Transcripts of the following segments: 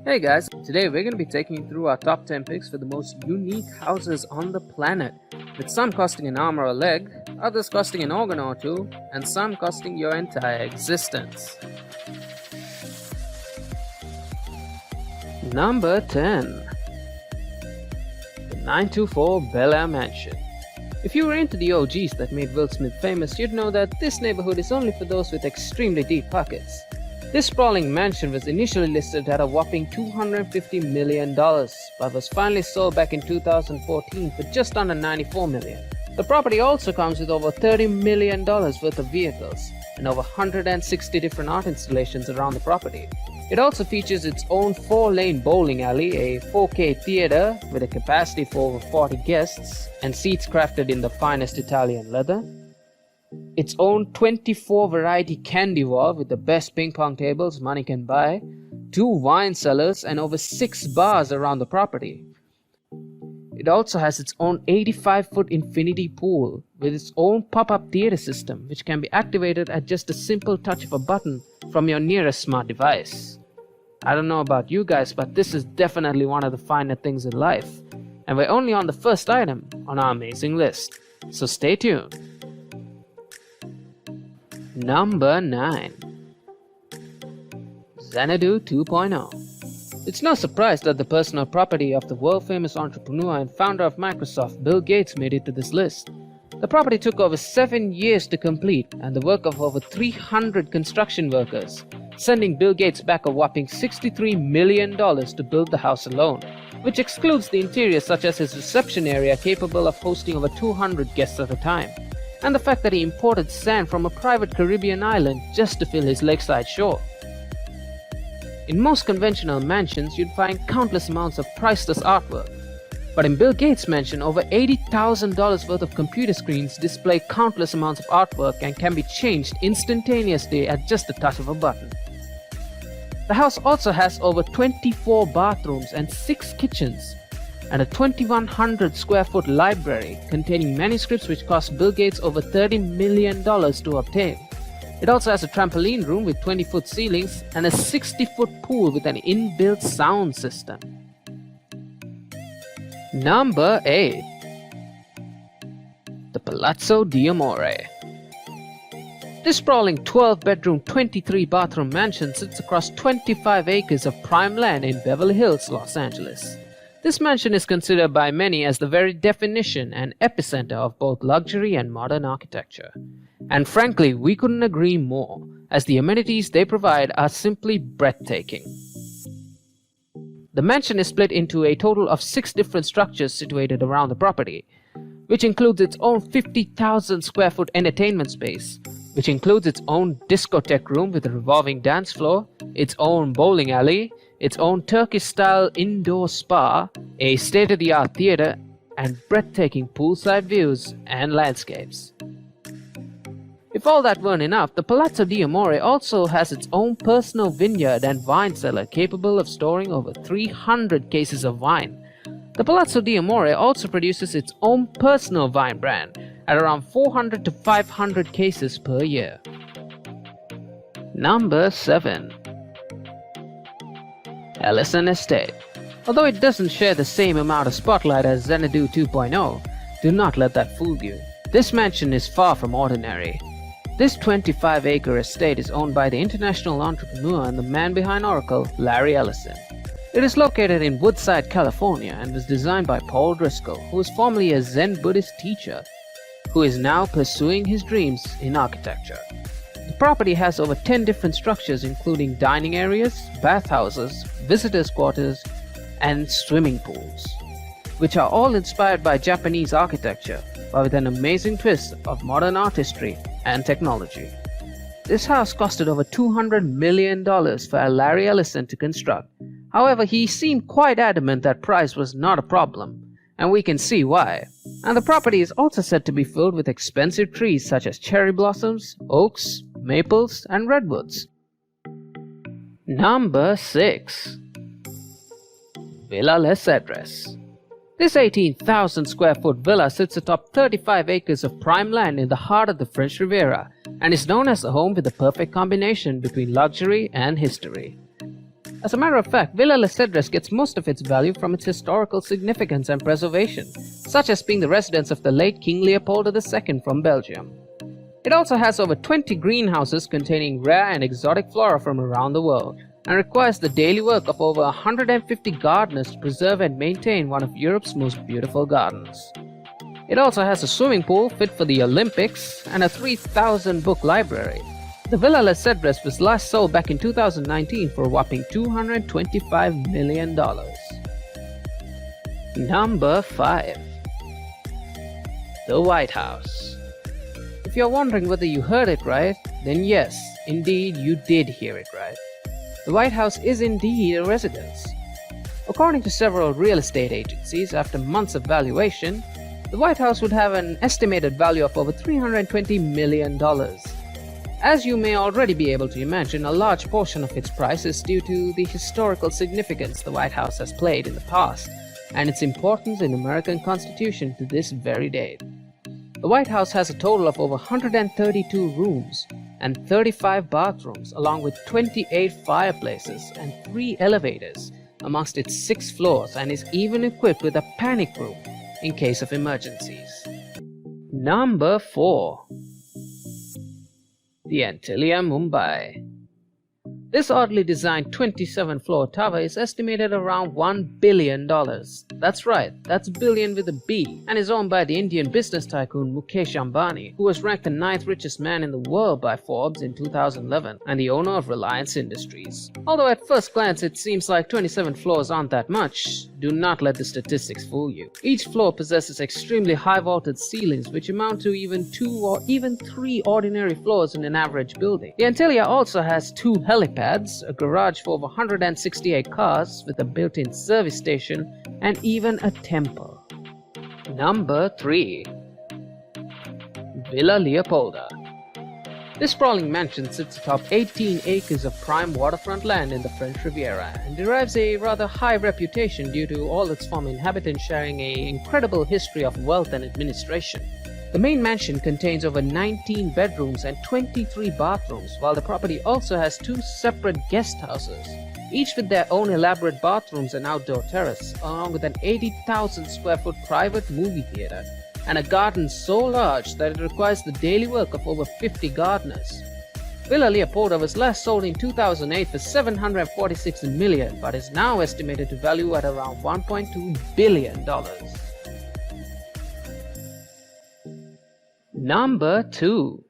Hey guys, today we're going to be taking you through our top 10 picks for the most unique houses on the planet, with some costing an arm or a leg, others costing an organ or two, and some costing your entire existence. Number 10. The 924 BEL-AIR Mansion. If you were into the OGs that made Will Smith famous, you'd know that this neighborhood is only for those with extremely deep pockets. This sprawling mansion was initially listed at a whopping $250 million, but was finally sold back in 2014 for just under $94 million. The property also comes with over $30 million worth of vehicles and over 160 different art installations around the property. It also features its own 4-lane bowling alley, a 4K theater with a capacity for over 40 guests, and seats crafted in the finest Italian leather, its own 24 variety candy wall with the best ping pong tables money can buy, 2 wine cellars, and over 6 bars around the property. It also has its own 85-foot infinity pool with its own pop-up theater system, which can be activated at just a simple touch of a button from your nearest smart device. I don't know about you guys, but this is definitely one of the finer things in life, and we're only on the first item on our amazing list, so stay tuned. Number 9. Xanadu 2.0. It's no surprise that the personal property of the world-famous entrepreneur and founder of Microsoft, Bill Gates, made it to this list. The property took over 7 years to complete and the work of over 300 construction workers, sending Bill Gates back a whopping $63 million to build the house alone, which excludes the interior such as his reception area capable of hosting over 200 guests at a time, and the fact that he imported sand from a private Caribbean island just to fill his lakeside shore. In most conventional mansions, you'd find countless amounts of priceless artwork, but in Bill Gates' mansion, over $80,000 worth of computer screens display countless amounts of artwork and can be changed instantaneously at just the touch of a button. The house also has over 24 bathrooms and 6 kitchens, and a 2,100 square foot library containing manuscripts which cost Bill Gates over $30 million to obtain. It also has a trampoline room with 20-foot ceilings and a 60-foot pool with an inbuilt sound system. Number 8. The Palazzo di Amore. This sprawling 12-bedroom, 23-bathroom mansion sits across 25 acres of prime land in Beverly Hills, Los Angeles. This mansion is considered by many as the very definition and epicenter of both luxury and modern architecture. And frankly, we couldn't agree more, as the amenities they provide are simply breathtaking. The mansion is split into a total of 6 different structures situated around the property, which includes its own 50,000 square foot entertainment space, which includes its own discotheque room with a revolving dance floor, its own bowling alley, its own Turkish-style indoor spa, a state-of-the-art theater, and breathtaking poolside views and landscapes. If all that weren't enough, the Palazzo di Amore also has its own personal vineyard and wine cellar capable of storing over 300 cases of wine. The Palazzo di Amore also produces its own personal wine brand at around 400 to 500 cases per year. Number 7. Ellison Estate. Although it doesn't share the same amount of spotlight as Xanadu 2.0, do not let that fool you. This mansion is far from ordinary. This 25-acre estate is owned by the international entrepreneur and the man behind Oracle, Larry Ellison. It is located in Woodside, California, and was designed by Paul Driscoll, who was formerly a Zen Buddhist teacher, who is now pursuing his dreams in architecture. The property has over 10 different structures including dining areas, bathhouses, visitors' quarters, and swimming pools, which are all inspired by Japanese architecture, but with an amazing twist of modern artistry and technology. This house costed over $200 million for Larry Ellison to construct. However, he seemed quite adamant that price was not a problem, and we can see why. And the property is also said to be filled with expensive trees such as cherry blossoms, oaks, maples, and redwoods. Number 6. Villa Les Cedres. This 18,000 square foot villa sits atop 35 acres of prime land in the heart of the French Riviera and is known as the home with the perfect combination between luxury and history. As a matter of fact, Villa CEDRES gets most of its value from its historical significance and preservation, such as being the residence of the late King Leopolda II from Belgium. It also has over 20 greenhouses containing rare and exotic flora from around the world, and requires the daily work of over 150 gardeners to preserve and maintain one of Europe's most beautiful gardens. It also has a swimming pool fit for the Olympics and a 3,000 book library. The Villa CEDRES was last sold back in 2019 for a whopping $225 million. Number 5. The White House. If you're wondering whether you heard it right, then yes, indeed you did hear it right. The White House is indeed a residence. According to several real estate agencies, after months of valuation, the White House would have an estimated value of over $320 million. As you may already be able to imagine, a large portion of its price is due to the historical significance the White House has played in the past and its importance in the American Constitution to this very date. The White House has a total of over 132 rooms and 35 bathrooms, along with 28 fireplaces and 3 elevators amongst its 6 floors, and is even equipped with a panic room in case of emergencies. Number 4. The Antilia Mumbai. This oddly designed 27-floor tower is estimated around $1 billion. That's right, that's billion with a B, and is owned by the Indian business tycoon Mukesh Ambani, who was ranked the 9th richest man in the world by Forbes in 2011, and the owner of Reliance Industries. Although at first glance it seems like 27 floors aren't that much, do not let the statistics fool you. Each floor possesses extremely high vaulted ceilings which amount to even 2 or even 3 ordinary floors in an average building. The Antilia also has 2 helipads, a garage for over 168 cars with a built-in service station, and even a temple. Number 3. Villa Leopolda. This sprawling mansion sits atop 18 acres of prime waterfront land in the French Riviera and derives a rather high reputation due to all its former inhabitants sharing an incredible history of wealth and administration. The main mansion contains over 19 bedrooms and 23 bathrooms, while the property also has 2 separate guest houses, each with their own elaborate bathrooms and outdoor terrace, along with an 80,000 square foot private movie theater, and a garden so large that it requires the daily work of over 50 gardeners. Villa Leopolda was last sold in 2008 for $746 million, but is now estimated to value at around $1.2 billion. Number 2.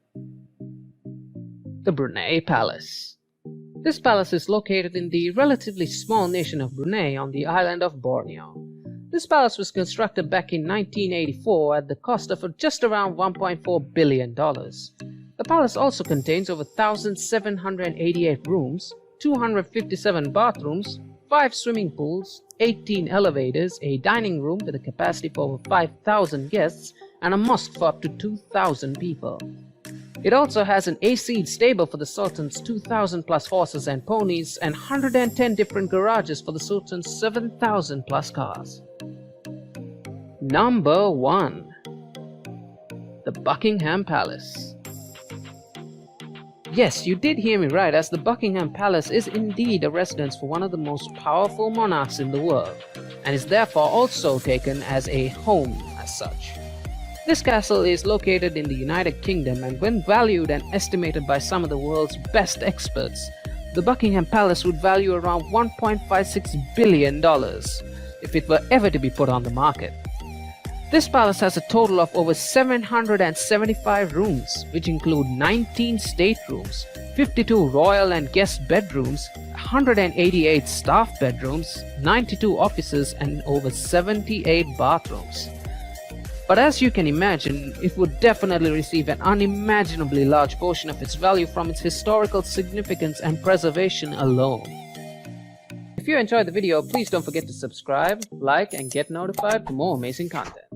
The Brunei Palace. This palace is located in the relatively small nation of Brunei on the island of Borneo. This palace was constructed back in 1984 at the cost of just around $1.4 billion. The palace also contains over 1,788 rooms, 257 bathrooms, 5 swimming pools, 18 elevators, a dining room with a capacity for over 5,000 guests, and a mosque for up to 2,000 people. It also has an AC stable for the Sultan's 2,000 plus horses and ponies, and 110 different garages for the Sultan's 7,000 plus cars. Number 1. The Buckingham Palace. Yes, you did hear me right, as the Buckingham Palace is indeed a residence for one of the most powerful monarchs in the world, and is therefore also taken as a home as such. This castle is located in the United Kingdom, and when valued and estimated by some of the world's best experts, the Buckingham Palace would value around $1.56 billion if it were ever to be put on the market. This palace has a total of over 775 rooms, which include 19 staterooms, 52 royal and guest bedrooms, 188 staff bedrooms, 92 offices, and over 78 bathrooms. But as you can imagine, it would definitely receive an unimaginably large portion of its value from its historical significance and preservation alone. If you enjoyed the video, please don't forget to subscribe, like, and get notified for more amazing content.